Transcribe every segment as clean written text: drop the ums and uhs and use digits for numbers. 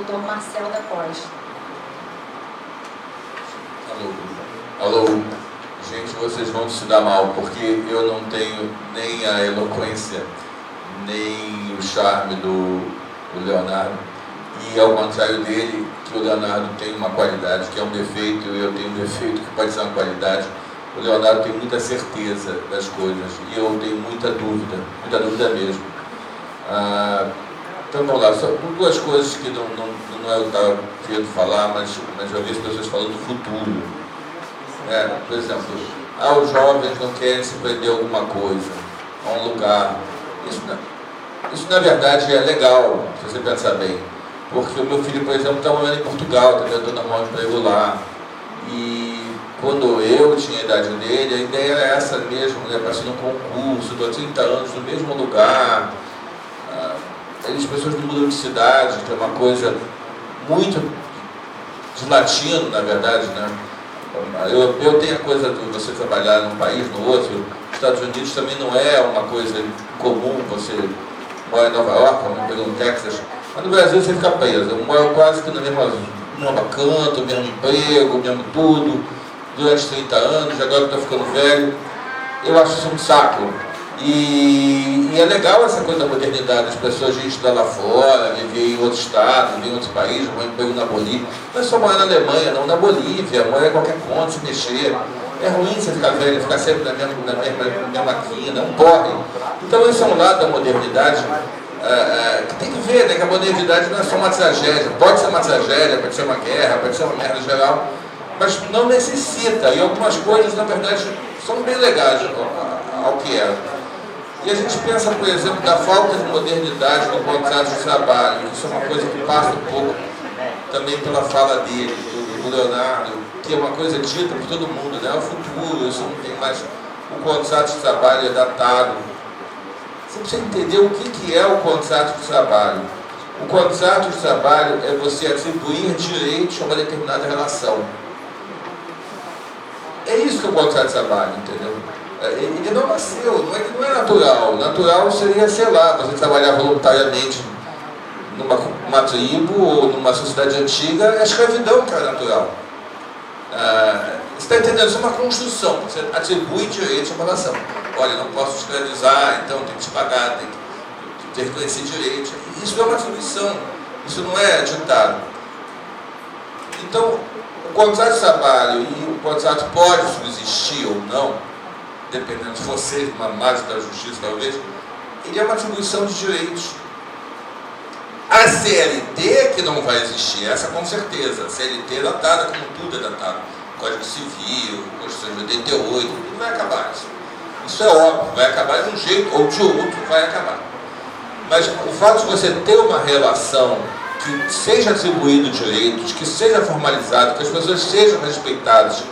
doutor Marcel da Costa. Alô, gente, vocês vão se dar mal, porque eu não tenho nem a eloquência, nem o charme do Leonardo, e ao contrário dele, que o Leonardo tem uma qualidade que é um defeito, e eu tenho um defeito que pode ser uma qualidade. O Leonardo tem muita certeza das coisas, e eu tenho muita dúvida mesmo. Então vamos lá, só duas coisas que não é o que eu estava querendo falar, mas eu vi as pessoas falando do futuro. Por exemplo, os jovens não querem se prender a alguma coisa, a um lugar. Isso na verdade é legal, se você pensar bem. Porque o meu filho, por exemplo, está morando em Portugal, está tentando arrumar um emprego lá. E quando eu tinha a idade dele, a ideia era essa mesmo, né? Passando um concurso, estou há 30 anos no mesmo lugar. As pessoas não mudam de cidade, que é uma coisa muito de latino, na verdade, né? Eu tenho a coisa de você trabalhar num país, no outro. Os Estados Unidos também não é uma coisa comum, você mora em Nova York, no Texas, mas no Brasil você fica preso. Eu moro quase que no mesmo canto, mesmo emprego, mesmo tudo, durante 30 anos, agora que estou ficando velho. Eu acho isso um saco. E é legal essa coisa da modernidade, as pessoas iam estudar lá fora, viver em outro estado, viver em outro país, um emprego na Bolívia. Não é só morar na Alemanha, não, na Bolívia, morar em qualquer canto, se mexer. É ruim você ficar velho, ficar sempre na mesma quina, não corre. Então esse é um lado da modernidade que tem que ver, né, que a modernidade não é só uma tragédia. Pode ser uma tragédia, pode ser uma guerra, pode ser uma merda geral, mas não necessita. E algumas coisas, na verdade, são bem legais ao que é. E a gente pensa, por exemplo, da falta de modernidade no contrato de trabalho. Isso é uma coisa que passa um pouco também pela fala dele, do Leonardo, que é uma coisa dita por todo mundo, né? É o futuro, isso não tem mais. O contrato de trabalho é datado. Você precisa entender o que é o contrato de trabalho. O contrato de trabalho é você atribuir direitos a uma determinada relação. É isso que é o contrato de trabalho, entendeu? Ele não nasceu, não é natural. Natural seria, sei lá, você trabalhar voluntariamente numa tribo ou numa sociedade antiga, é a escravidão que é natural. Você está entendendo? Isso é uma construção, você atribui direitos a uma nação. Olha, não posso escravizar, então tem que te pagar, tem que reconhecer direitos. Isso é uma atribuição, isso não é ditado. Então, o contrato de trabalho e o contrato pode subsistir ou não, dependendo de vocês, uma mágica da justiça talvez, ele é uma atribuição de direitos. A CLT que não vai existir, essa com certeza. A CLT é datada, como tudo é datado. Código Civil, Constituição de 88, tudo vai acabar isso. Isso é óbvio, vai acabar de um jeito ou de outro, vai acabar. Mas o fato de você ter uma relação que seja atribuído direitos, que seja formalizado, que as pessoas sejam respeitadas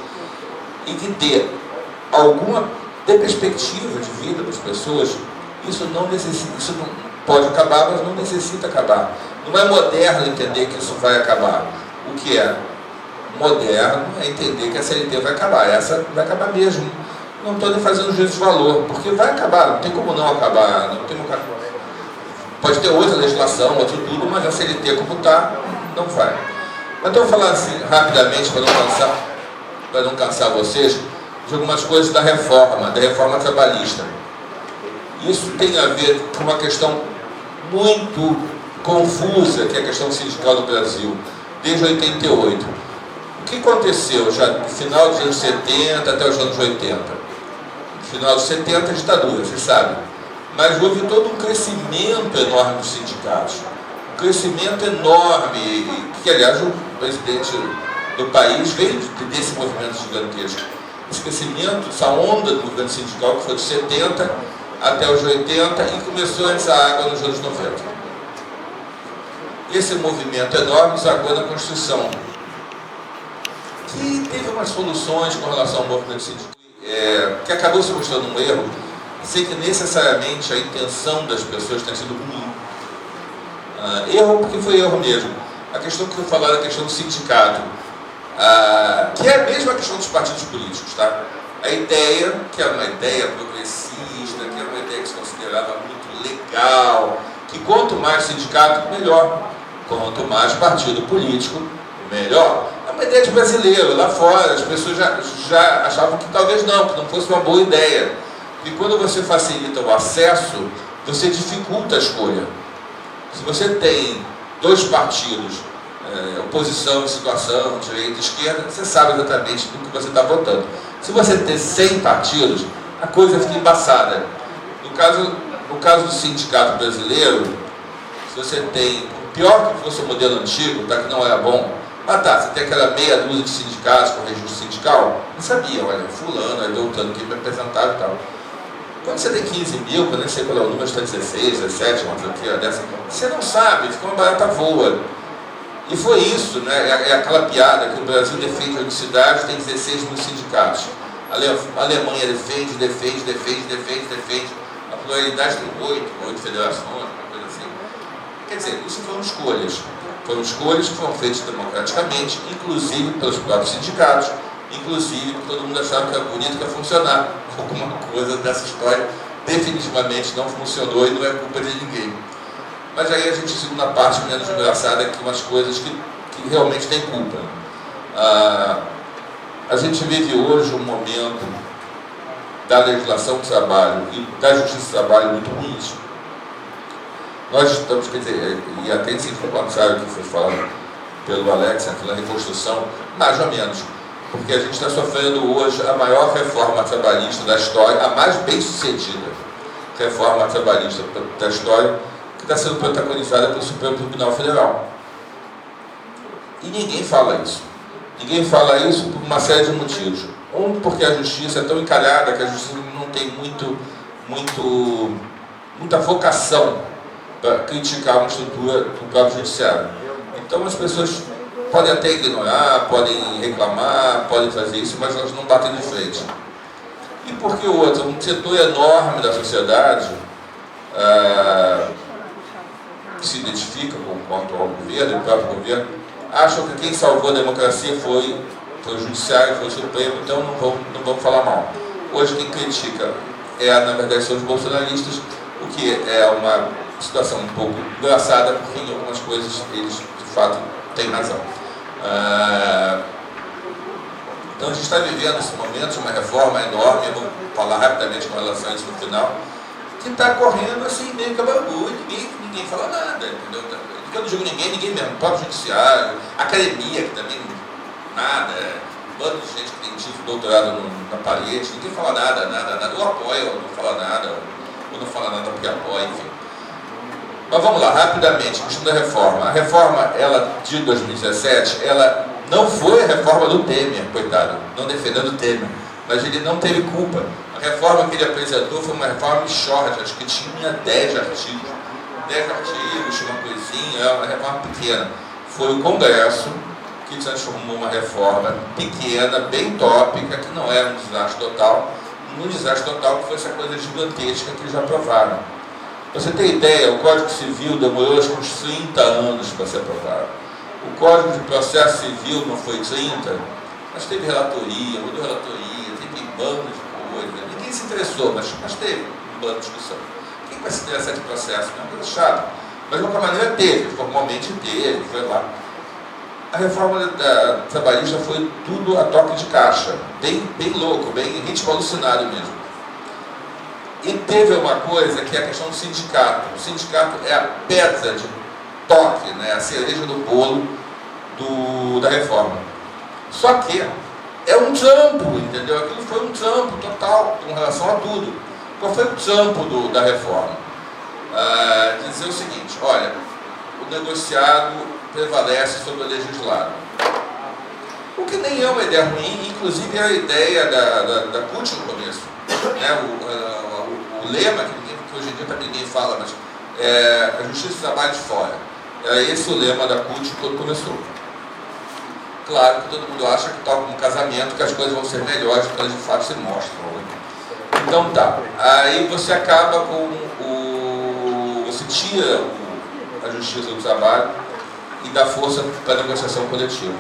e que dê perspectiva de vida para as pessoas, isso não pode acabar, mas não necessita acabar. Não é moderno entender que isso vai acabar. O que é moderno é entender que a CLT vai acabar. Essa vai acabar mesmo. Não estou nem fazendo juízo de valor, porque vai acabar, não tem como não acabar. Pode ter outra legislação, outro tudo, mas a CLT como está, não vai. Mas então, vou falar assim rapidamente, para não cansar vocês, de algumas coisas da reforma trabalhista. Isso tem a ver com uma questão muito confusa, que é a questão sindical do Brasil, desde 88. O que aconteceu já no final dos anos 70 até os anos 80? No final dos 70, a ditadura, vocês sabem. Mas houve todo um crescimento enorme dos sindicatos. Um crescimento enorme, que aliás o presidente do país veio desse movimento gigantesco. Esse crescimento, essa onda do movimento sindical que foi de 70 até os 80 e começou a essa água nos anos 90. Esse movimento enorme desagou na Constituição, que teve umas soluções com relação ao movimento sindical, que acabou se mostrando um erro, sem que necessariamente a intenção das pessoas tenha sido ruim. Erro porque foi erro mesmo. A questão que eu falar é a questão do sindicato, que é a mesma questão dos partidos políticos, tá? A ideia, que é uma ideia progressista, que é uma ideia que se considerava muito legal, que quanto mais sindicato, melhor. Quanto mais partido político, melhor. É uma ideia de brasileiro. Lá fora, as pessoas já achavam que talvez não, que não fosse uma boa ideia. E quando você facilita o acesso, você dificulta a escolha. Se você tem dois partidos, oposição e situação, direita e esquerda, você sabe exatamente do que você está votando. Se você tem 100 partidos, a coisa fica embaçada. No caso do sindicato brasileiro, se você tem, pior que fosse o modelo antigo, tá, que não era bom, mas tá, você tem aquela meia dúzia de sindicatos com registro sindical, não sabia, olha, fulano, aí voltando aqui para apresentar e tal. Quando você tem 15 mil, eu nem sei qual é o número, está 16, 17, uma franquia dessa, você não sabe, fica uma barata voa. E foi isso, né? É aquela piada que o Brasil defende a unicidade, tem 16 mil sindicatos. A Alemanha defende. A pluralidade tem 8 federações, uma coisa assim. Quer dizer, isso foram escolhas. Foram escolhas que foram feitas democraticamente, inclusive pelos próprios sindicatos, inclusive porque todo mundo achava que era bonito, que ia funcionar. Alguma coisa dessa história definitivamente não funcionou e não é culpa de ninguém. Mas aí a gente chega na parte menos engraçada, que umas coisas que realmente têm culpa. A gente vive hoje um momento da legislação do trabalho e da justiça do trabalho muito ruins. Nós estamos, quer dizer, e até em sentido contrário que foi falado pelo Alex, pela reconstrução, mais ou menos, porque a gente está sofrendo hoje a maior reforma trabalhista da história, a mais bem-sucedida reforma trabalhista da história, que está sendo protagonizada pelo Supremo Tribunal Federal. E ninguém fala isso. Ninguém fala isso por uma série de motivos. Um, porque a justiça é tão encalhada que a justiça não tem muita vocação para criticar uma estrutura do próprio judiciário. Então as pessoas podem até ignorar, podem reclamar, podem fazer isso, mas elas não batem de frente. E porque o outro, um setor enorme da sociedade que se identifica com o atual governo, o próprio governo, acham que quem salvou a democracia foi o judiciário, foi o Supremo, então não vamos falar mal. Hoje quem critica na verdade, são os bolsonaristas, o que é uma situação um pouco engraçada, porque em algumas coisas eles, de fato, têm razão. Então a gente está vivendo esse momento de uma reforma enorme, eu vou falar rapidamente com relação a isso no final, que está correndo assim, meio cabangu, e ninguém fala nada, entendeu? Quando eu digo ninguém mesmo, o próprio judiciário, academia, que também nada, um bando de gente que tem título, doutorado na parede, ninguém fala nada, ou apoia, ou não fala nada, ou não fala nada porque apoia, enfim. Mas vamos lá, rapidamente, questão da reforma. A reforma, ela de 2017, ela não foi a reforma do Temer, coitado, não defendendo o Temer, mas ele não teve culpa. A reforma que ele apresentou foi uma reforma short, acho que tinha 10 artigos, uma coisinha, uma reforma pequena. Foi o Congresso que transformou uma reforma pequena, bem tópica, que não era um desastre total, num desastre total que foi essa coisa gigantesca que eles aprovaram. Pra você ter ideia, o Código Civil demorou acho que uns 30 anos para ser aprovado. O Código de Processo Civil não foi 30, mas teve relatoria, mudou relatoria, teve bando de coisa. Ninguém se interessou, mas teve um bando de discussão. Quem vai se interessar de processo? É uma coisa chata. Mas de qualquer maneira teve, formalmente teve, foi lá. A reforma trabalhista foi tudo a toque de caixa, bem louco, bem ritmo alucinado mesmo. E teve uma coisa que é a questão do sindicato. O sindicato é a pedra de toque, né, a cereja do bolo da reforma. Só que é um trampo, entendeu? Aquilo foi um trampo total com relação a tudo. Qual foi o trampo da reforma? Dizer o seguinte, olha, o negociado prevalece sobre o legislado. O que nem é uma ideia ruim, inclusive é a ideia da CUT no começo. Né? O lema, que hoje em dia ninguém fala, mas a justiça trabalha de fora. Era esse o lema da CUT quando começou. Claro que todo mundo acha que tal como um casamento, que as coisas vão ser melhores quando elas de fato se mostram. Então tá, aí você acaba você tira a justiça do trabalho e dá força para a negociação coletiva.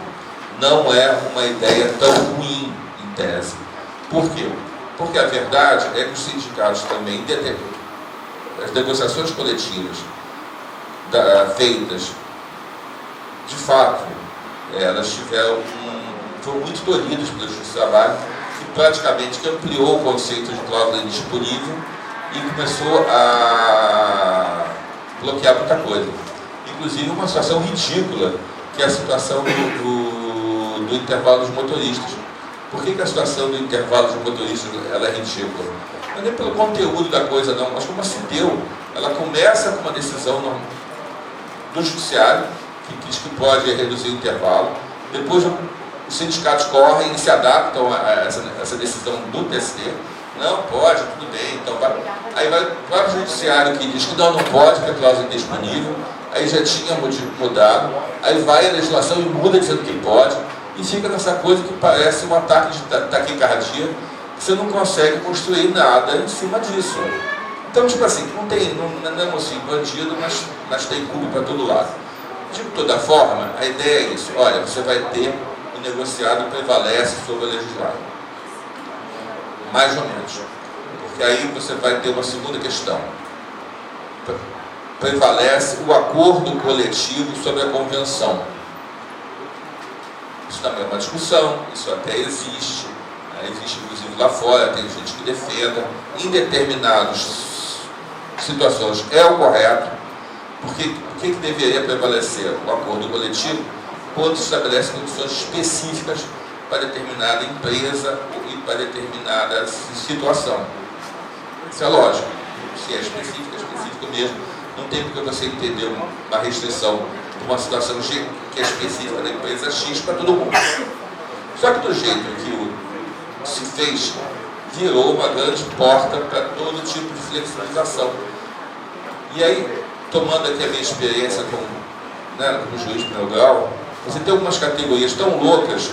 Não é uma ideia tão ruim em tese. Por quê? Porque a verdade é que os sindicatos também as negociações coletivas feitas de fato, elas foram muito tolhidas pela Justiça do Trabalho, que praticamente ampliou o conceito de cláusula indisponível e começou a bloquear muita coisa. Inclusive uma situação ridícula, que é a situação do intervalo dos motoristas. Por que a situação do intervalo dos motoristas ela é ridícula? Não é nem pelo conteúdo da coisa, não, mas como se deu. Ela começa com uma decisão do judiciário, que diz que pode reduzir o intervalo. Depois os sindicatos correm e se adaptam a essa decisão do TST. Não, pode, tudo bem. Então aí vai para o judiciário que diz que não pode, porque a cláusula é indisponível. Aí já tinha mudado. Aí vai a legislação e muda dizendo que pode. E fica nessa coisa que parece um ataque de taquicardia, que você não consegue construir nada em cima disso. Então, tipo assim, não é assim, bandido, mas tem culpa para todo lado. De toda forma, a ideia é isso. Olha, você vai ter o negociado prevalece sobre o legislado. Mais ou menos. Porque aí você vai ter uma segunda questão. Prevalece o acordo coletivo sobre a convenção. Isso também é uma discussão, isso até existe. Existe inclusive lá fora, tem gente que defenda. Em determinadas situações é o correto. Porque o que deveria prevalecer? O acordo coletivo, quando se estabelece condições específicas para determinada empresa e para determinada situação. Isso é lógico. Se é específica, é específico mesmo. Não tem porque você entender uma restrição de uma situação G que é específica da empresa X para todo mundo. Só que do jeito que se fez, virou uma grande porta para todo tipo de flexibilização. E aí, tomando aqui a minha experiência como juiz penal, você tem algumas categorias tão loucas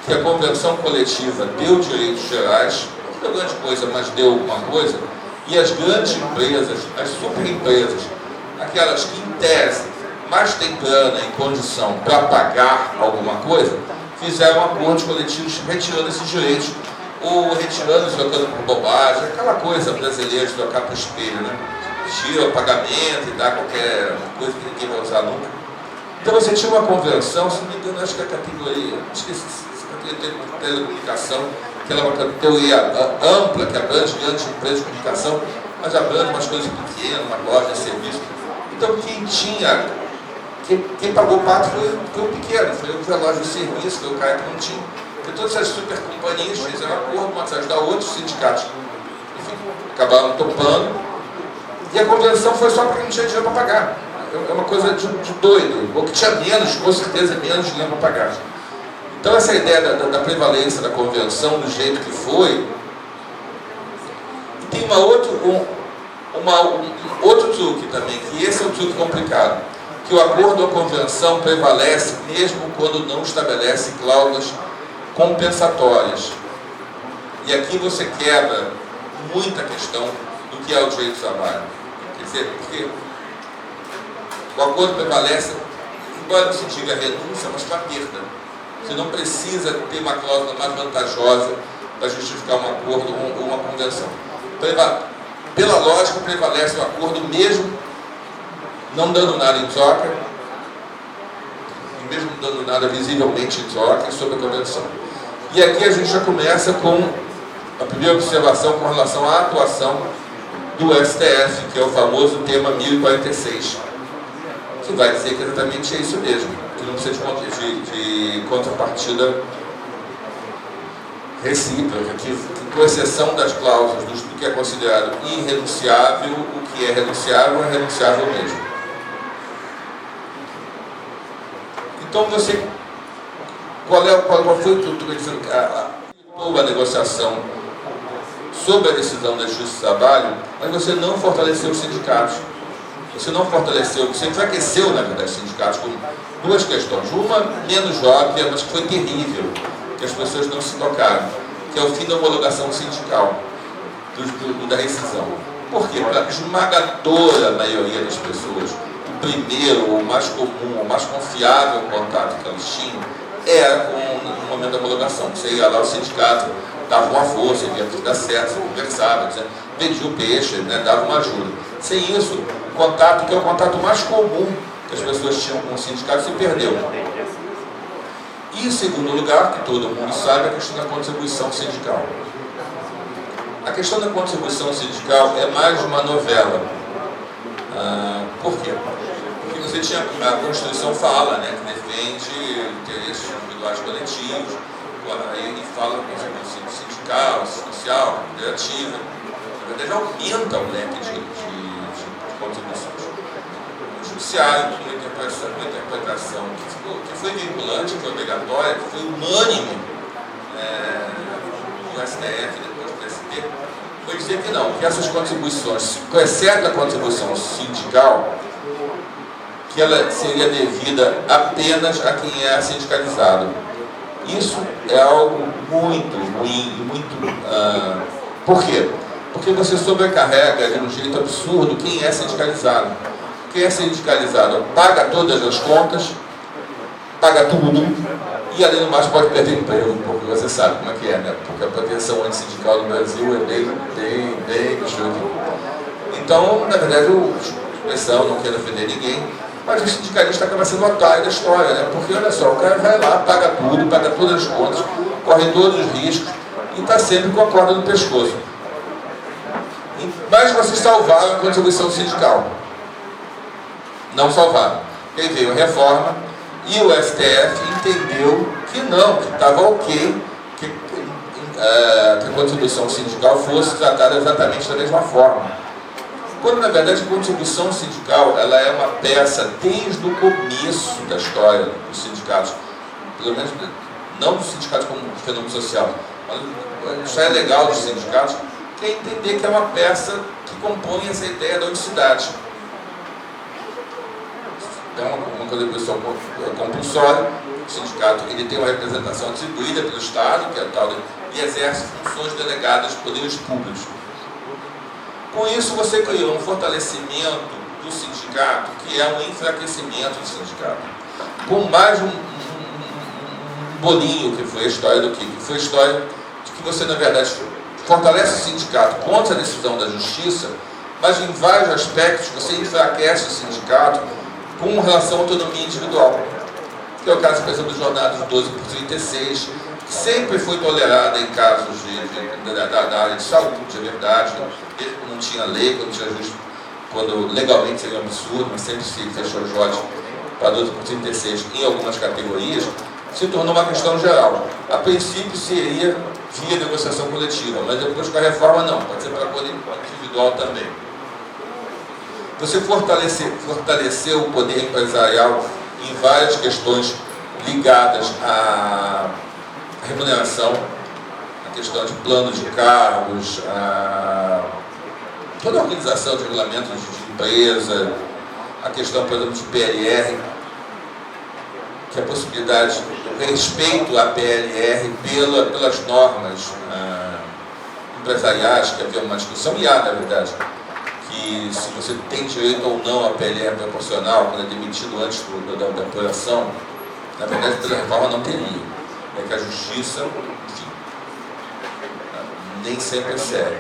que a convenção coletiva deu direitos gerais, não deu grande coisa, mas deu alguma coisa, e as grandes empresas, as superempresas, aquelas que em tese mais têm grana e condição para pagar alguma coisa, fizeram acordos coletivos retirando esses direitos, ou retirando, trocando por bobagem, aquela coisa brasileira de trocar para o espelho, né? Tira o pagamento e dá qualquer coisa que ninguém vai usar nunca. Então você tinha uma convenção, se não me engano, acho que a categoria, esqueci, a categoria de telecomunicação, que ela é uma categoria ampla, que abrange grandes empresas de comunicação, mas abrange umas coisas pequenas, uma loja de serviço. Então quem pagou o pato foi o pequeno, foi o relógio de serviço, foi o cara que não tinha. Porque todas essas super companhias fizeram acordo, umas ajudar outros sindicatos. Enfim, acabaram topando. E a convenção foi só para quem não tinha dinheiro para pagar. É uma coisa de doido. O que tinha menos, com certeza, menos dinheiro para pagar. Então essa ideia da prevalência da convenção, do jeito que foi, tem outro truque também, que esse é um truque complicado, que o acordo ou convenção prevalece mesmo quando não estabelece cláusulas compensatórias. E aqui você quebra muita questão do que é o direito do trabalho. Quer dizer, porque o acordo prevalece, embora não se diga renúncia, mas para perda. Você não precisa ter uma cláusula mais vantajosa para justificar um acordo ou uma convenção. Pela lógica, prevalece o acordo mesmo não dando nada em troca, e mesmo não dando nada visivelmente em troca sobre a convenção. E aqui a gente já começa com a primeira observação com relação à atuação do STF, que é o famoso tema 1046, que vai dizer que exatamente é isso mesmo, que não precisa de contrapartida recíproca, que com exceção das cláusulas do que é considerado irrenunciável, o que é renunciável mesmo. Então qual foi a negociação sobre a decisão da Justiça do Trabalho, mas você não fortaleceu os sindicatos. Você não fortaleceu, você enfraqueceu, na verdade, os sindicatos com duas questões. Uma menos óbvia, mas que foi terrível, que as pessoas não se tocaram, que é o fim da homologação sindical, da rescisão. Por quê? Para a esmagadora maioria das pessoas, o primeiro, o mais comum, o mais confiável contato que elas tinham era no momento da homologação. Você ia lá, o sindicato dava uma força, via tudo dar certo, você conversava, vendia o peixe, né, dava uma ajuda. Sem isso, o contato, que é o contato mais comum que as pessoas tinham com o sindicato se perdeu. E, em segundo lugar, que todo mundo sabe, a questão da contribuição sindical. A questão da contribuição sindical é mais uma novela. Por quê? Porque você tinha, a Constituição fala, né, que defende interesses individuais coletivos, e fala da contribuição sindical, social, federativa. Na verdade, aumenta o leque de contribuições. O judiciário, uma interpretação que foi vinculante, que foi obrigatória, que foi unânime no STF, depois do TST, foi dizer que não, que essas contribuições, exceto a contribuição sindical, que ela seria devida apenas a quem é sindicalizado. Isso é algo muito ruim, muito... Por quê? Porque você sobrecarrega de um jeito absurdo quem é sindicalizado. Quem é sindicalizado paga todas as contas, paga tudo, e além do mais pode perder emprego, porque você sabe como é que é, né? Porque a proteção antissindical no Brasil é bem Então, na verdade, a expressão, não quero ofender ninguém, mas o sindicalista acaba sendo o otário da história, né? Porque, olha só, o cara vai lá, paga tudo, paga todas as contas, corre todos os riscos e está sempre com a corda no pescoço. Mas vocês salvaram a contribuição sindical. Não salvaram. Aí veio a reforma e o STF entendeu que não, que estava ok, que a contribuição sindical fosse tratada exatamente da mesma forma. Quando, na verdade, a contribuição sindical ela é uma peça desde o começo da história dos sindicatos, pelo menos não dos sindicatos como fenômeno social, mas já é legal dos sindicatos, que é entender que é uma peça que compõe essa ideia da unicidade. Então, uma contribuição compulsória, o sindicato ele tem uma representação atribuída pelo Estado, que é tal, e exerce funções delegadas de poderes públicos. Com isso, você criou um fortalecimento do sindicato, que é um enfraquecimento do sindicato. Com mais um bolinho, que foi a história do que foi a história de que você, na verdade, fortalece o sindicato contra a decisão da justiça, mas em vários aspectos você enfraquece o sindicato com relação à autonomia individual. Que é o caso, por exemplo, dos jornadas 12 por 36, que sempre foi tolerada em casos da área de saúde, é verdade, mesmo quando não tinha lei, quando tinha justo, quando legalmente seria um absurdo, mas sempre se fechou o jote para 12 por 36 em algumas categorias, se tornou uma questão geral. A princípio seria via negociação coletiva, mas depois com a reforma não, pode ser para a coisa individual também. Você fortaleceu o poder empresarial em várias questões ligadas à remuneração, a questão de plano de cargos, toda a organização de regulamentos de empresa, a questão, por exemplo, de PLR, que é a possibilidade do respeito à PLR pelas normas empresariais, que havia uma discussão, e há, na verdade, que se você tem direito ou não à PLR proporcional, quando é demitido antes da apuração, na verdade, pela reforma não teria. É que a justiça, enfim, nem sempre é séria.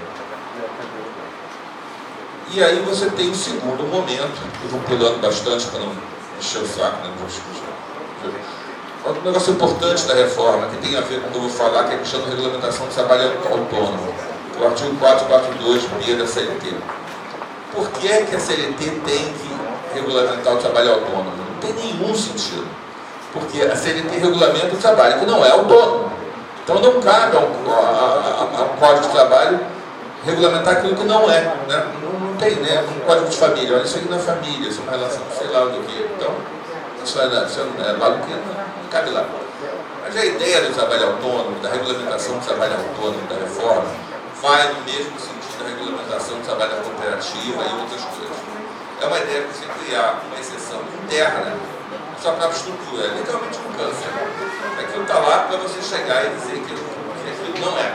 E aí você tem o segundo momento, eu vou pulando bastante para não encher o saco, né? Um negócio importante da reforma, que tem a ver com o que eu vou falar, que é a questão da regulamentação do trabalho autônomo, o artigo 442b da CLT. Por que é que a CLT tem que regulamentar o trabalho autônomo? Não tem nenhum sentido. Porque a CLT regulamenta o trabalho que não é autônomo. Então não cabe ao Código de Trabalho regulamentar aquilo que não é. Né? Não tem, né? Um código de família. Olha, isso aqui não é família, isso é uma relação, sei lá do que. Então, isso é lá do que não cabe lá. Mas a ideia do trabalho autônomo, da regulamentação do trabalho autônomo, da reforma, vai no mesmo sentido da regulamentação do trabalho da cooperativa e outras coisas. É uma ideia de você criar uma exceção interna à sua própria estrutura, é literalmente um câncer. Aquilo está lá para você chegar e dizer que aquilo não é.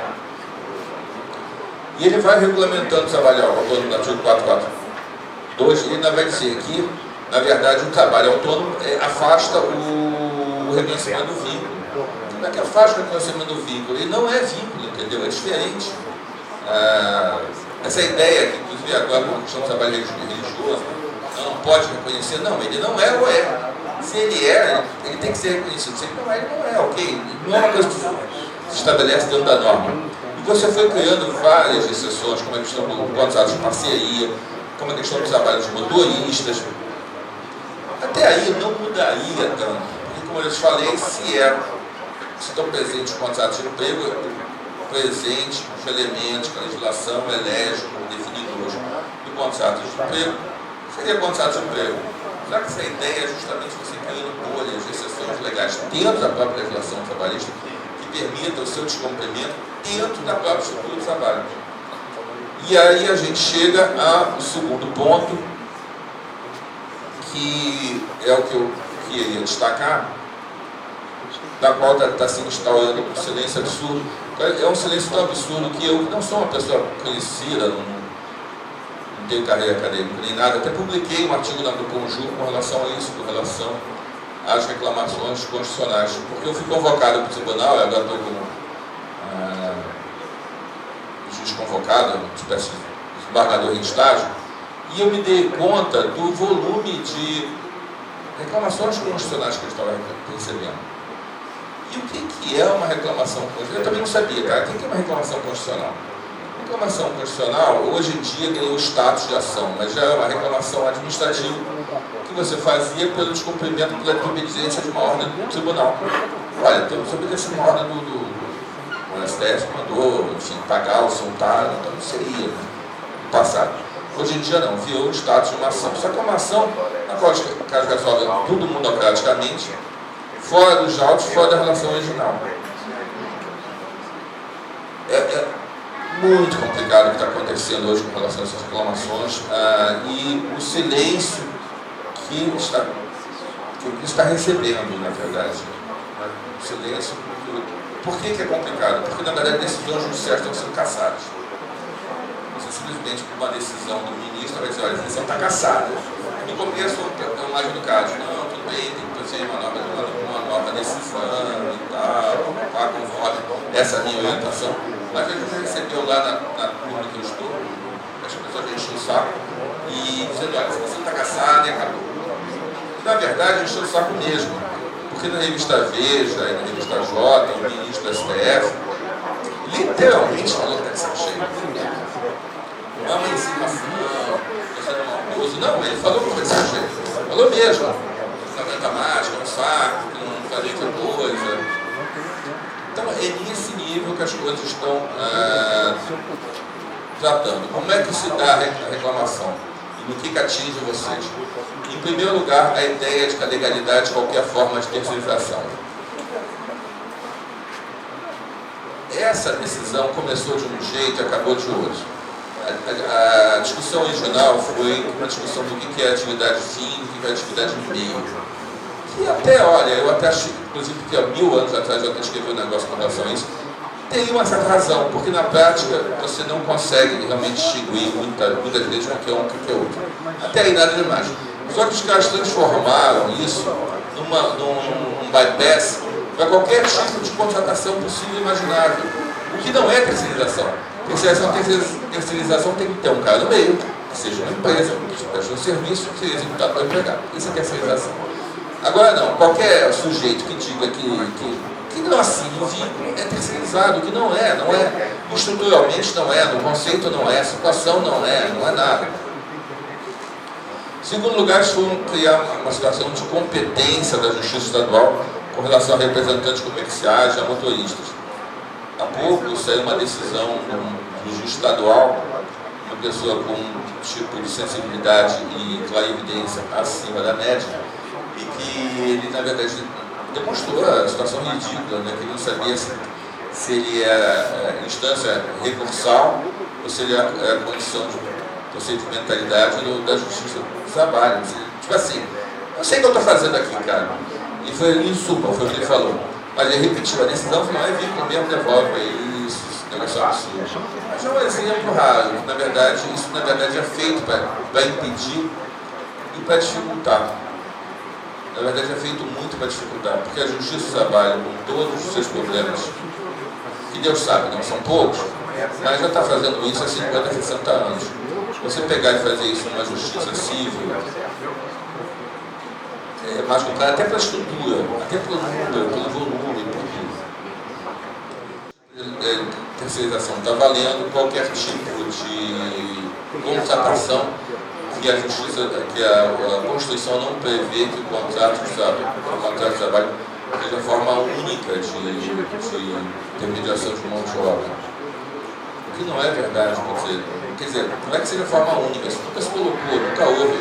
E ele vai regulamentando o trabalho autônomo no artigo 442, e ainda vai dizer que, na verdade, o trabalho autônomo afasta o reconhecimento do vínculo. Como é que afasta o reconhecimento do vínculo? Ele não é vínculo, entendeu? É diferente. Essa ideia, que inclusive agora com a questão do trabalho religioso, não pode reconhecer. Não, ele não é ou é. Se ele é, ele tem que ser reconhecido. Se ele não é, ok. Não é uma coisa que se estabelece dentro da norma. E você foi criando várias exceções, como a questão do contrato de parceria, como a questão do trabalho de motoristas. Até aí não mudaria tanto. Porque, como eu lhes falei, se estão presentes contratos de emprego, presente os elementos que a legislação elege como definidores do contrato de emprego, seria contrato de emprego. Já que essa ideia é justamente você criando bolhas, exceções legais dentro da própria legislação trabalhista que permita o seu descumprimento dentro da própria estrutura do trabalho. E aí a gente chega ao segundo ponto, que é o que eu queria destacar, da qual está se instaurando um silêncio absurdo. É um silêncio tão absurdo que eu não sou uma pessoa conhecida, não tenho carreira acadêmica nem nada, até publiquei um artigo no Conjur com relação a isso, com relação às reclamações constitucionais, porque eu fui convocado para o tribunal, eu agora estou como juiz convocado, uma espécie de desembargador em estágio, e eu me dei conta do volume de reclamações constitucionais que eu estava recebendo. E o que é uma reclamação constitucional? Eu também não sabia, cara. O que é uma reclamação constitucional? Reclamação constitucional, hoje em dia, ganhou o status de ação, mas já é uma reclamação administrativa que você fazia pelo descumprimento pela desobediência de uma ordem do tribunal. Olha, desobedecendo uma ordem do STF, mandou, enfim, pagar ou soltar, então não seria, né, no passado. Hoje em dia não, virou o status de uma ação. Só que é uma ação na qual os casos resolvem tudo burocraticamente, fora dos autos, fora da relação original. É muito complicado o que está acontecendo hoje com relação a essas reclamações e o silêncio que está recebendo, na verdade. O silêncio. Por que é complicado? Porque, na verdade, decisões judiciais estão sendo cassadas. Você simplesmente, por uma decisão do ministro, vai dizer, olha, a decisão está cassada. No começo, é o mais educado. Não, tudo bem, tem que fazer uma nova decisão e tal, conforme essa minha orientação. Mas a gente recebeu lá na turma que eu estou, as pessoas enchem o saco e dizendo, olha, essa decisão está cassada e acabou. Na verdade, encheu o saco mesmo. Porque na revista Veja e na revista J, o ministro do STF, literalmente falou que está de saco cheio. Não é uma insinuação, você não é um abuso. Não, ele falou que está de saco cheio. Falou mesmo. Não aguenta mais, que é um saco, que não faz outra coisa. Então, é nesse nível que as coisas estão tratando. Como é que se dá a reclamação? E no que atinge vocês? Em primeiro lugar, a ideia de que a legalidade é qualquer forma de terceirização. Essa decisão começou de um jeito e acabou de outro. A discussão original foi uma discussão do que é atividade fim e o que é atividade meio. E até, olha, eu até acho, inclusive, que há 1000 anos atrás eu até escrevi um negócio com relação a isso, tem uma certa razão, porque na prática você não consegue realmente distinguir muitas vezes o que é um e o que é outro. Até aí nada demais. Só que os caras transformaram isso num bypass para qualquer tipo de contratação possível e imaginável. O que não é terceirização. Terceirização tem que ter um cara no meio, que seja uma empresa, que preste um serviço, que seja executado para empregar. Isso é terceirização. Agora não, qualquer sujeito que diga que não assine o vínculo é terceirizado, que não é, estruturalmente não é, no conceito não é, situação não é nada. Em segundo lugar, eles foram criar uma situação de competência da Justiça Estadual com relação a representantes comerciais e a motoristas. Há pouco saiu uma decisão do juiz estadual, uma pessoa com um tipo de sensibilidade e clarividência acima da média, e que ele, na verdade, demonstrou a situação ridícula, né? Que ele não sabia se ele era instância recursal ou se ele era condição de procedimentalidade da Justiça do Trabalho. Tipo assim, eu sei o que eu estou fazendo aqui, cara. E foi em suma, foi o que ele falou. Mas ele repetiu a decisão, falou, é vínculo mesmo, devolve isso, esse negócio absurdo. Mas é um exemplo raro. Na verdade, isso na verdade é feito para impedir e para dificultar. Na verdade é feito muito para dificultar, porque a Justiça do Trabalho, com todos os seus problemas, que Deus sabe, não são poucos, mas já está fazendo isso há 50, 60 anos. Você pegar e fazer isso numa justiça civil é mais complicado, até pela estrutura, até pelo número, pelo volume, por tudo. Terceirização está valendo qualquer tipo de contratação que a justiça, que a Constituição não prevê que o contrato de trabalho seja forma única de intermediação de mão de obra. O que não é verdade, quer dizer, não é que seja forma única, isso nunca se colocou, nunca houve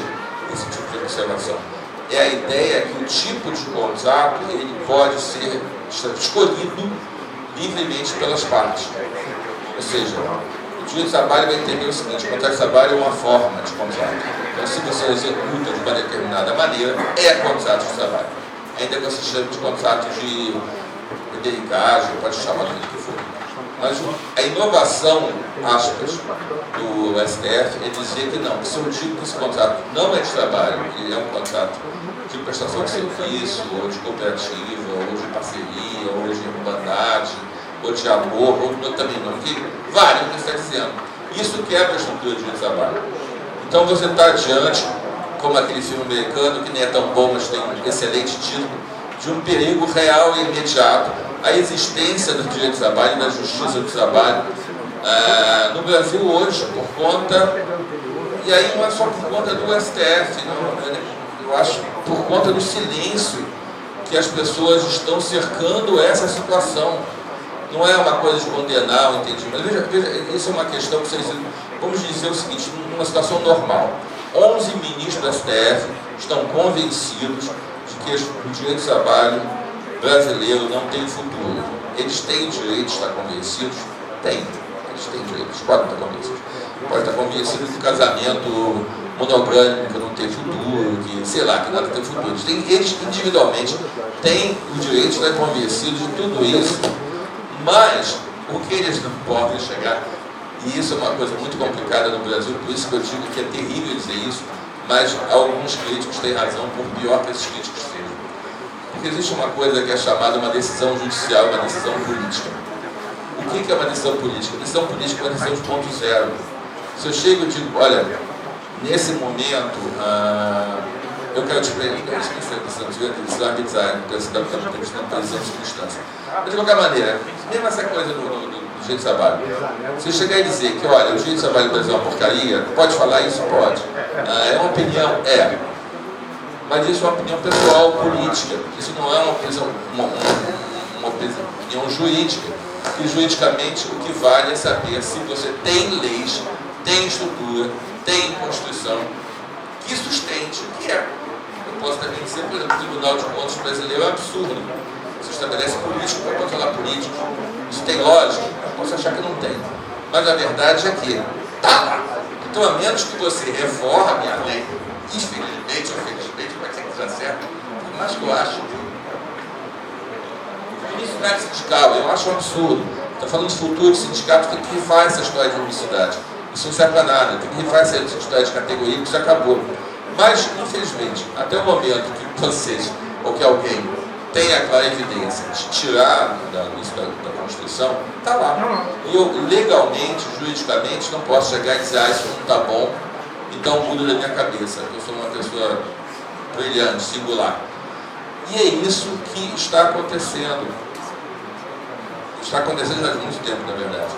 esse tipo de observação. É a ideia que o tipo de contrato ele pode ser escolhido livremente pelas partes. Ou seja, o direito de trabalho vai entender o seguinte: o contrato de trabalho é uma forma de contrato. Então, se você executa de uma determinada maneira, é contrato de trabalho. Ainda que você chame de contrato de derricagem, pode chamar do que for. Mas a inovação, aspas, do STF é dizer que não, se eu digo que esse contrato não é de trabalho, ele é um contrato de prestação de serviço, ou de cooperativa, ou de parceria, ou de irmandade, ou de amor, ou também não, que vale o que você está dizendo. Isso quebra a estrutura de trabalho. Então você está diante, como aquele filme americano, que nem é tão bom, mas tem um excelente título, de um perigo real e imediato, a existência do direito do trabalho e da justiça do trabalho no Brasil hoje, por conta, e aí não é só por conta do STF, não, eu acho por conta do silêncio que as pessoas estão cercando essa situação. Não é uma coisa de condenar o entendimento. Veja, isso é uma questão que vocês... Vamos dizer o seguinte, numa situação normal, 11 ministros do STF estão convencidos de que o direito do trabalho brasileiro não tem futuro. Eles têm direito de estar convencidos? Têm. Eles têm direito, eles podem estar convencidos. Pode estar convencido que o casamento monogâmico não tem futuro, que, sei lá, que nada tem futuro. Eles individualmente têm o direito de estar convencidos de tudo isso, mas o que eles não podem chegar, e isso é uma coisa muito complicada no Brasil, por isso que eu digo que é terrível dizer isso, mas alguns críticos têm razão, por pior que esses críticos sejam. Porque existe uma coisa que é chamada uma decisão judicial, uma decisão política. O que é uma decisão política? A decisão política é uma decisão de ponto zero. Se eu chego e digo, olha, nesse momento, eu quero te perguntar, isso não foi decisão arbitrária, decisão de circunstância. Mas de qualquer maneira, mesmo essa coisa do direito de trabalho, se chegar e dizer que, olha, o direito de trabalho do Brasil é uma porcaria, pode falar isso? Pode. É uma opinião? É. Mas isso é uma opinião pessoal, política. Isso não é uma opinião jurídica. Porque juridicamente o que vale é saber se você tem leis, tem estrutura, tem Constituição que sustente o que é. Eu posso também dizer, por exemplo, o Tribunal de Contas brasileiro é um absurdo. Você estabelece político para controlar político. Isso tem lógica? Eu posso achar que não tem. Mas a verdade é que está lá. Então, a menos que você reforme a lei, infelizmente ou felizmente, vai ser que está certo, mas eu acho que isso não é sindical, eu acho um absurdo. Está falando de futuro, sindicato tem que rifar essa história de unicidade. Isso não serve para nada, tem que rifar essa história de categoria, que isso acabou. Mas, infelizmente, até o momento que vocês, ou que alguém, tenha a clara evidência de tirar da Constituição, está lá. E eu, legalmente, juridicamente, não posso chegar e dizer, isso não está bom, então mudo da minha cabeça. Eu sou uma pessoa brilhante, singular. E é isso que está acontecendo. Está acontecendo há muito tempo, na verdade.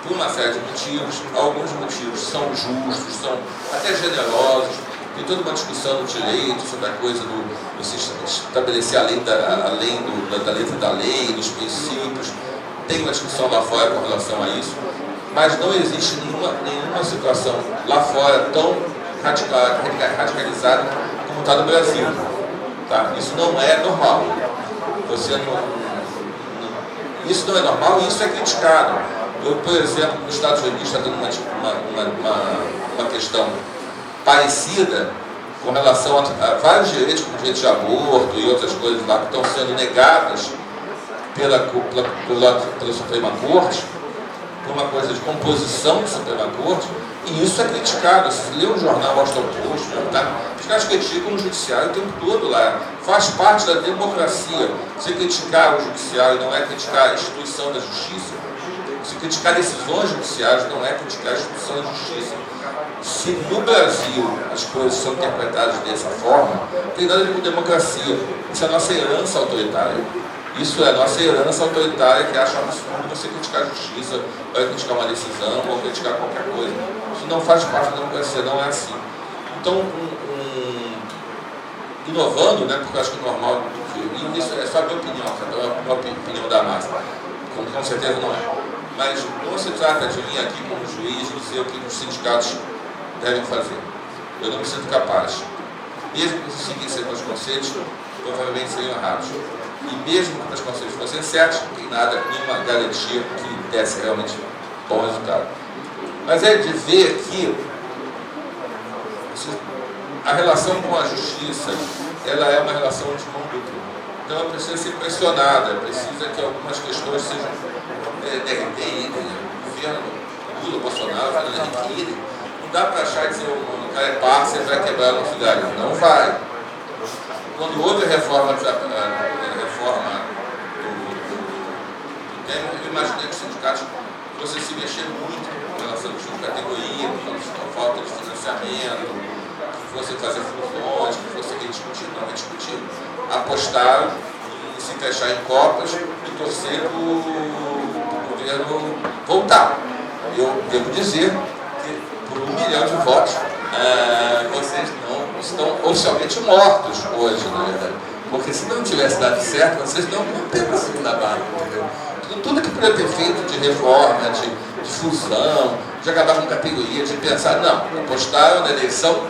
Por uma série de motivos, alguns motivos são justos, são até generosos. Tem toda uma discussão no direito sobre a coisa do se estabelecer além da letra da lei, dos princípios. Tem uma discussão lá fora com relação a isso, mas não existe nenhuma situação lá fora tão radicalizada como está no Brasil. Tá? Isso não é normal. Isso não é normal e isso é criticado. Eu, por exemplo, nos Estados Unidos está tendo uma questão parecida com relação a vários direitos, como o direito de aborto e outras coisas lá que estão sendo negadas pela Suprema Corte, por uma coisa de composição da Suprema Corte, e isso é criticado. Se lê o jornal Washington Post, tá? Os caras criticam o judiciário o tempo todo lá. Faz parte da democracia. Se criticar o judiciário não é criticar a instituição da justiça. Se criticar decisões judiciais não é criticar a instituição da justiça. Se no Brasil as coisas são interpretadas dessa forma, não tem nada a ver com democracia. Isso é a nossa herança autoritária. Isso é a nossa herança autoritária que acha absurdo você criticar a justiça, vai criticar uma decisão ou criticar qualquer coisa. Isso não faz parte da democracia, não é assim. Então, inovando, né, porque eu acho que o normal, e isso é só a minha opinião, a opinião da massa, com certeza não é. Mas não se trata de vir aqui como juiz dizer o que os sindicatos devem fazer. Eu não me sinto capaz. Mesmo que se seguissem os conceitos, provavelmente seriam errados. E mesmo que os conceitos fossem certos, não tem nada, nenhuma garantia que desse realmente bom resultado. Mas é de ver que a relação com a justiça, ela é uma relação de mão dupla. Então ela precisa ser pressionada, precisa que algumas questões sejam o governo Lula, Bolsonaro, não dá para achar que se o cara é parceiro, você vai quebrar o nosso galho. Não vai. Quando houve a reforma do tema, eu imaginei que os sindicatos fossem se mexer muito em relação à categoria, com falta de financiamento, que fossem fazer fusões, que fossem rediscutir, apostaram em se fechar em copas e torcer para o governo voltar. Eu devo dizer que por 1 milhão de votos vocês não estão oficialmente mortos hoje, na verdade. Porque se não tivesse dado certo, vocês não teriam para a segunda barra, entendeu? Tudo que podia ter feito de reforma, de fusão, de acabar com categoria, de pensar, não, apostaram na eleição,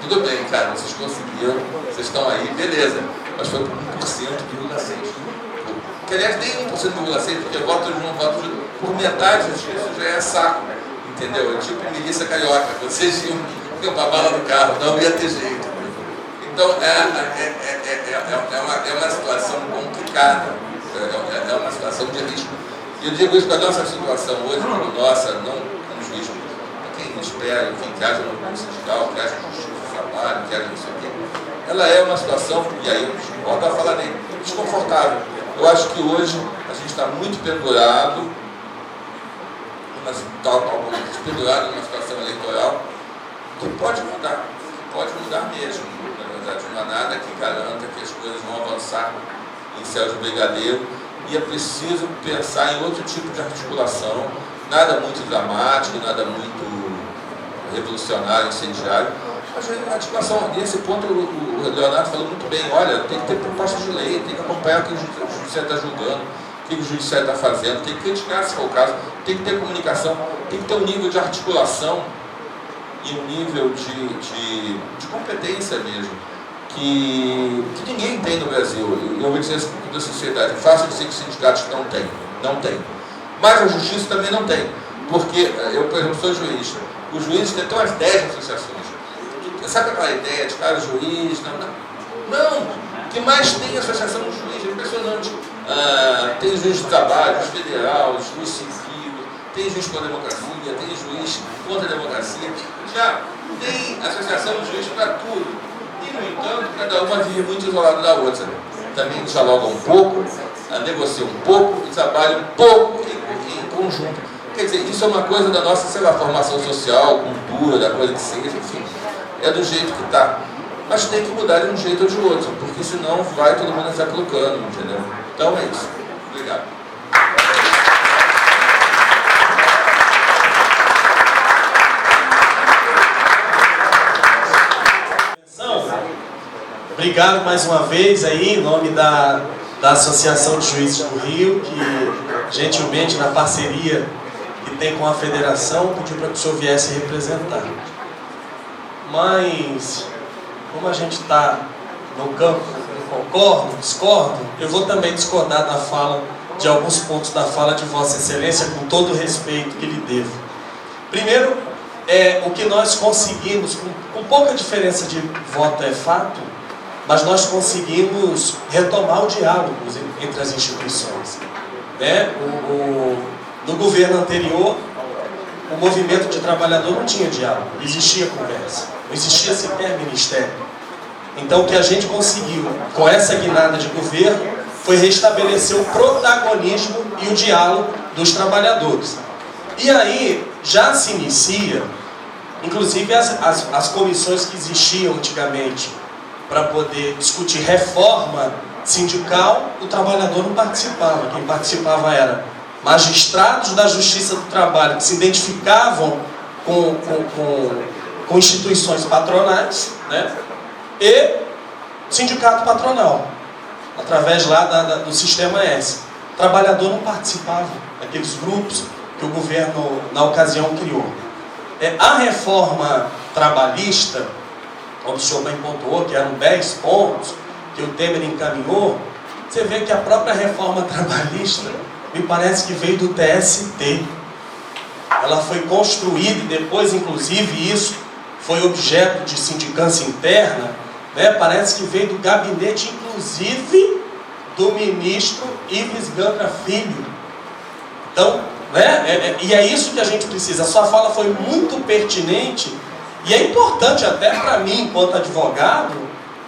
tudo bem, cara, vocês conseguiram, vocês estão aí, beleza. Mas foi por 1,6%. Que aliás, nem 1,6%, porque votos de um, voto por metade disso já é saco, entendeu? É tipo milícia carioca, vocês iam para a bala do carro, não ia ter jeito. Então, é uma situação complicada, é uma situação de risco. E eu digo isso para a nossa situação hoje, nossa, não como juiz, para quem espera, enfim, que haja no curso sindical, que haja justiça do trabalho, que haja não sei o quê. Ela é uma situação, e aí eu volto a falar dele, desconfortável. Eu acho que hoje a gente está muito pendurado, pendurado numa situação eleitoral que pode mudar mesmo. Na verdade, não há nada que garanta que as coisas vão avançar em céu de brigadeiro, e é preciso pensar em outro tipo de articulação, nada muito dramático, nada muito revolucionário, incendiário. Mas a articulação, nesse ponto, o Leonardo falou muito bem, olha, tem que ter proposta de lei, tem que acompanhar o que o judiciário está julgando, o que o judiciário está fazendo, tem que criticar, se for o caso, tem que ter comunicação, tem que ter um nível de articulação e um nível de competência mesmo, que ninguém tem no Brasil. Eu vou dizer com toda sinceridade, é fácil dizer que os sindicatos não tem. Mas a justiça também não tem, porque eu, por exemplo, sou juiz. Os juízes têm umas 10 associações. Sabe aquela ideia de cara, juiz? Não, o que mais tem associação do juiz, é impressionante. Tem juiz de trabalho, juiz federal, juiz civil, tem juiz contra a democracia, tem juiz contra a democracia. Já tem associação de juiz para tudo. E, no entanto, cada uma vive muito isolada da outra. Também dialogam um pouco, negociam um pouco e trabalham um pouco em conjunto. Quer dizer, isso é uma coisa da nossa, sei lá, formação social, cultura, da coisa que seja, enfim. É do jeito que está. Mas tem que mudar de um jeito ou de outro, porque senão vai todo mundo estar colocando, entendeu? Então é isso. Obrigado. Obrigado mais uma vez aí, em nome da Associação de Juízes do Rio, que gentilmente, na parceria que tem com a federação, pediu para que o senhor viesse representar. Mas, como a gente está no campo, eu concordo, discordo, eu vou também discordar da fala, de alguns pontos da fala de Vossa Excelência, com todo o respeito que lhe devo. Primeiro, o que nós conseguimos, com pouca diferença de voto é fato, mas nós conseguimos retomar o diálogo entre as instituições. No governo anterior, o movimento de trabalhador não tinha diálogo, não existia conversa, não existia sequer ministério. Então o que a gente conseguiu com essa guinada de governo foi restabelecer o protagonismo e o diálogo dos trabalhadores. E aí já se inicia, inclusive as comissões que existiam antigamente para poder discutir reforma sindical, o trabalhador não participava. Quem participava era magistrados da Justiça do Trabalho que se identificavam com instituições patronais, né? E sindicato patronal, através lá do Sistema S. O trabalhador não participava daqueles grupos que o governo, na ocasião, criou. A reforma trabalhista, como o senhor bem pontuou, que eram 10 pontos que o Temer encaminhou, você vê que a própria reforma trabalhista, me parece que veio do TST. Ela foi construída e depois, inclusive, isso foi objeto de sindicância interna, né? Parece que veio do gabinete, inclusive, do ministro Ives Gandra Filho. Então, né? E é isso que a gente precisa. A sua fala foi muito pertinente e é importante até para mim, enquanto advogado,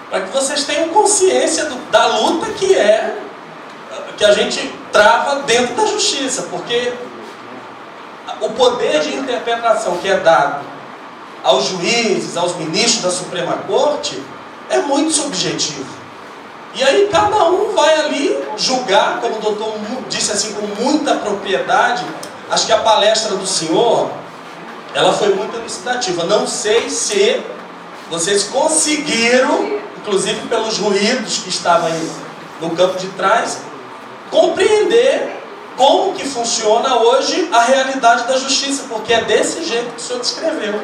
para que vocês tenham consciência da luta que a gente trava dentro da justiça, porque o poder de interpretação que é dado aos juízes, aos ministros da Suprema Corte, é muito subjetivo. E aí cada um vai ali julgar, como o doutor disse assim com muita propriedade. Acho que a palestra do senhor, ela foi muito elucidativa. Não sei se vocês conseguiram, inclusive pelos ruídos que estavam aí no campo de trás, compreender como que funciona hoje a realidade da justiça, porque é desse jeito que o senhor descreveu,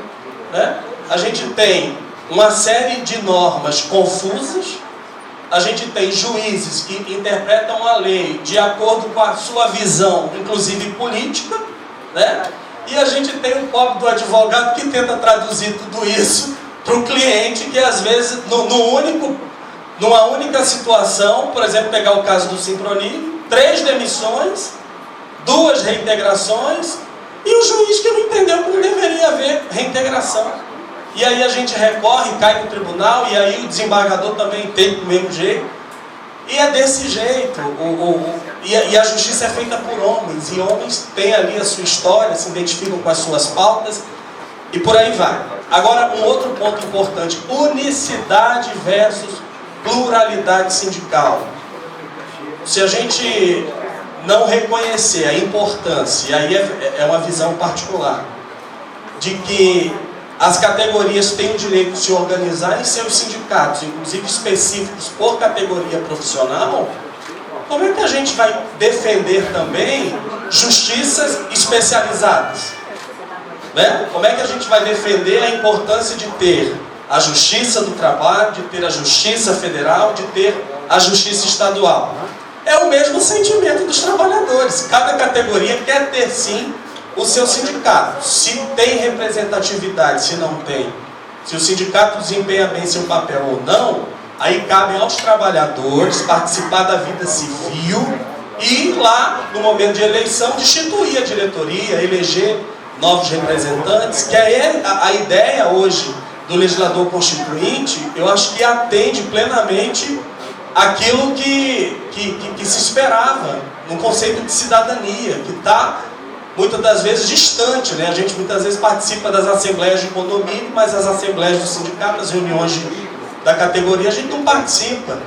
né? A gente tem uma série de normas confusas, a gente tem juízes que interpretam a lei de acordo com a sua visão, inclusive política, né? E a gente tem o pobre do advogado que tenta traduzir tudo isso para o cliente, que às vezes, numa única situação, por exemplo, pegar o caso do Simproni, 3 demissões, 2 reintegrações, e o juiz que não entendeu que não deveria haver reintegração. E aí a gente recorre, cai no tribunal, e aí o desembargador também tem do mesmo jeito. E é desse jeito. E a justiça é feita por homens, e homens têm ali a sua história, se identificam com as suas pautas, e por aí vai. Agora, um outro ponto importante: unicidade versus pluralidade sindical. Se a gente não reconhecer a importância, e aí é uma visão particular, de que as categorias têm o direito de se organizar em seus sindicatos, inclusive específicos por categoria profissional, como é que a gente vai defender também justiças especializadas? Né? Como é que a gente vai defender a importância de ter a Justiça do Trabalho, de ter a Justiça Federal, de ter a Justiça Estadual? É o mesmo sentimento dos trabalhadores. Cada categoria quer ter, sim, o seu sindicato. Se tem representatividade, se não tem, se o sindicato desempenha bem seu papel ou não, aí cabe aos trabalhadores participar da vida civil e lá, no momento de eleição, destituir a diretoria, eleger novos representantes, que é a ideia hoje do legislador constituinte. Eu acho que atende plenamente aquilo que se esperava no conceito de cidadania, que está muitas das vezes distante, né? A gente muitas vezes participa das assembleias de condomínio, mas as assembleias do sindicato, as reuniões da categoria, a gente não participa.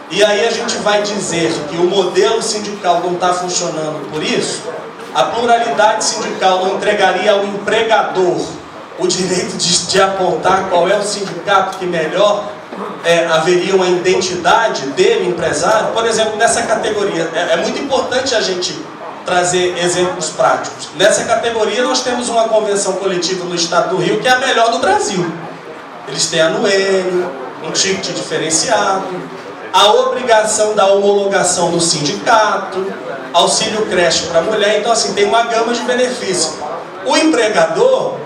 E aí a gente vai dizer que o modelo sindical não está funcionando por isso? A pluralidade sindical não entregaria ao empregador o direito de apontar qual é o sindicato que melhor haveria uma identidade dele, empresário? Por exemplo, nessa categoria, é muito importante a gente trazer exemplos práticos. Nessa categoria nós temos uma convenção coletiva no estado do Rio que é a melhor do Brasil. Eles têm anuênio, um ticket diferenciado, a obrigação da homologação do sindicato, auxílio creche para a mulher. Então assim, tem uma gama de benefícios. O empregador,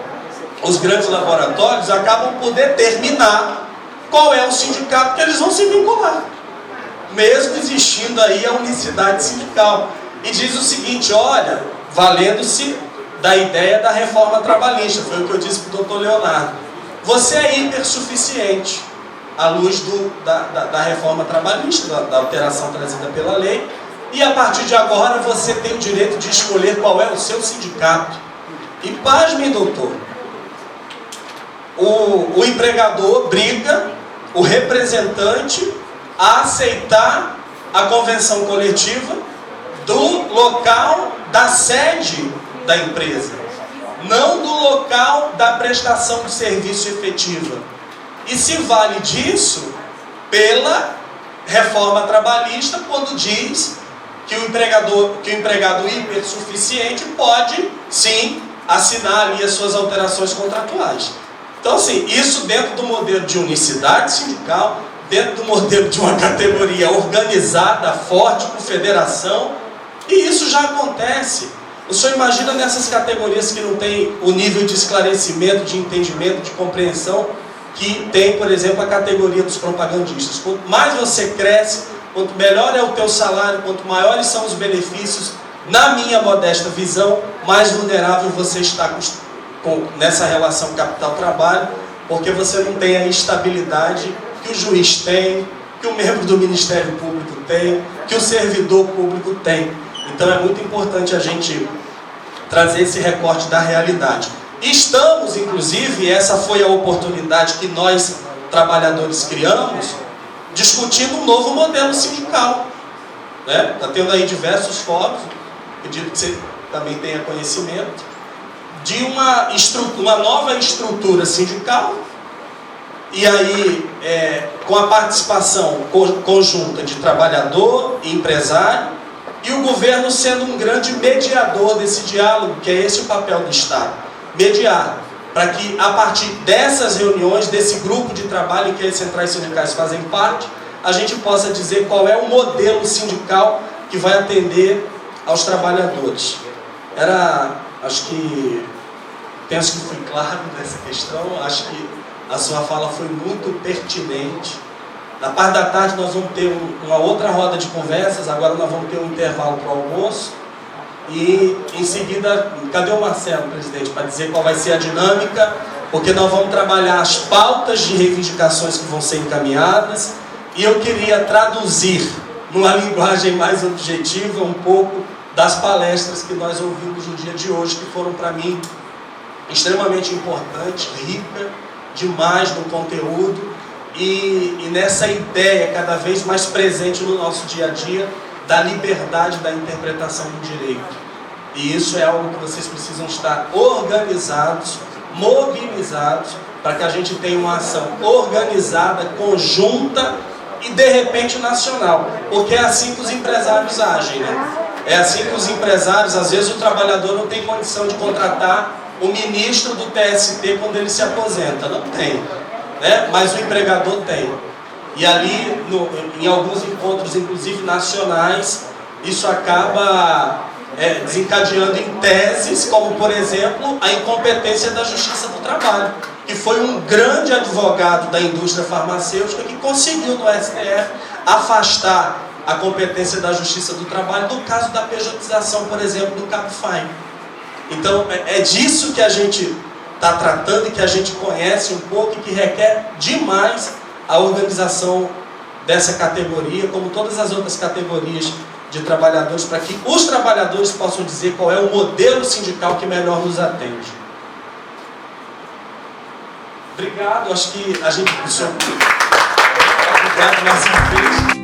os grandes laboratórios, acabam por determinar qual é o sindicato que eles vão se vincular, mesmo existindo aí a unicidade sindical. E diz o seguinte: olha, valendo-se da ideia da reforma trabalhista, foi o que eu disse para o doutor Leonardo, você é hipersuficiente à luz da reforma trabalhista, da alteração trazida pela lei, e a partir de agora você tem o direito de escolher qual é o seu sindicato. E pasmem, doutor, o empregador briga o representante a aceitar a convenção coletiva do local da sede da empresa, não do local da prestação de serviço efetiva. E se vale disso pela reforma trabalhista, quando diz que o empregado hipersuficiente pode, sim, assinar ali as suas alterações contratuais. Então, assim, isso dentro do modelo de unicidade sindical, dentro do modelo de uma categoria organizada, forte, com federação, e isso já acontece. O senhor imagina nessas categorias que não tem o nível de esclarecimento, de entendimento, de compreensão que tem, por exemplo, a categoria dos propagandistas. Quanto mais você cresce, quanto melhor é o teu salário, quanto maiores são os benefícios, na minha modesta visão, mais vulnerável você está nessa relação capital-trabalho, porque você não tem a estabilidade que o juiz tem, que o membro do Ministério Público tem, que o servidor público tem. Então é muito importante a gente trazer esse recorte da realidade. Estamos, inclusive, essa foi a oportunidade que nós, trabalhadores, criamos, discutindo um novo modelo sindical. Está tendo aí diversos fóruns, acredito que você também tenha conhecimento, de uma nova estrutura sindical, e aí com a participação conjunta de trabalhador e empresário, e o governo sendo um grande mediador desse diálogo, que é esse o papel do Estado, mediar, para que a partir dessas reuniões, desse grupo de trabalho em que as centrais sindicais fazem parte, a gente possa dizer qual é o modelo sindical que vai atender aos trabalhadores. Penso que fui claro nessa questão, acho que a sua fala foi muito pertinente. Na parte da tarde nós vamos ter uma outra roda de conversas, agora nós vamos ter um intervalo para o almoço. E em seguida, cadê o Marcelo, presidente, para dizer qual vai ser a dinâmica? Porque nós vamos trabalhar as pautas de reivindicações que vão ser encaminhadas. E eu queria traduzir, numa linguagem mais objetiva, um pouco das palestras que nós ouvimos no dia de hoje, que foram para mim extremamente importantes, rica demais no conteúdo e nessa ideia cada vez mais presente no nosso dia a dia da liberdade da interpretação do direito. E isso é algo que vocês precisam estar organizados, mobilizados, para que a gente tenha uma ação organizada, conjunta e de repente nacional. Porque é assim que os empresários agem, né? É assim que os empresários, às vezes o trabalhador não tem condição de contratar o ministro do TST quando ele se aposenta. Não tem, né? Mas o empregador tem. E ali, em alguns encontros, inclusive nacionais, isso acaba desencadeando em teses, como, por exemplo, a incompetência da Justiça do Trabalho, que foi um grande advogado da indústria farmacêutica que conseguiu no STF afastar a competência da Justiça do Trabalho no caso da pejotização, por exemplo, do Cabify. Então, é disso que a gente está tratando e que a gente conhece um pouco e que requer demais a organização dessa categoria, como todas as outras categorias de trabalhadores, para que os trabalhadores possam dizer qual é o modelo sindical que melhor nos atende. Obrigado, acho que a gente... Obrigado mais uma vez.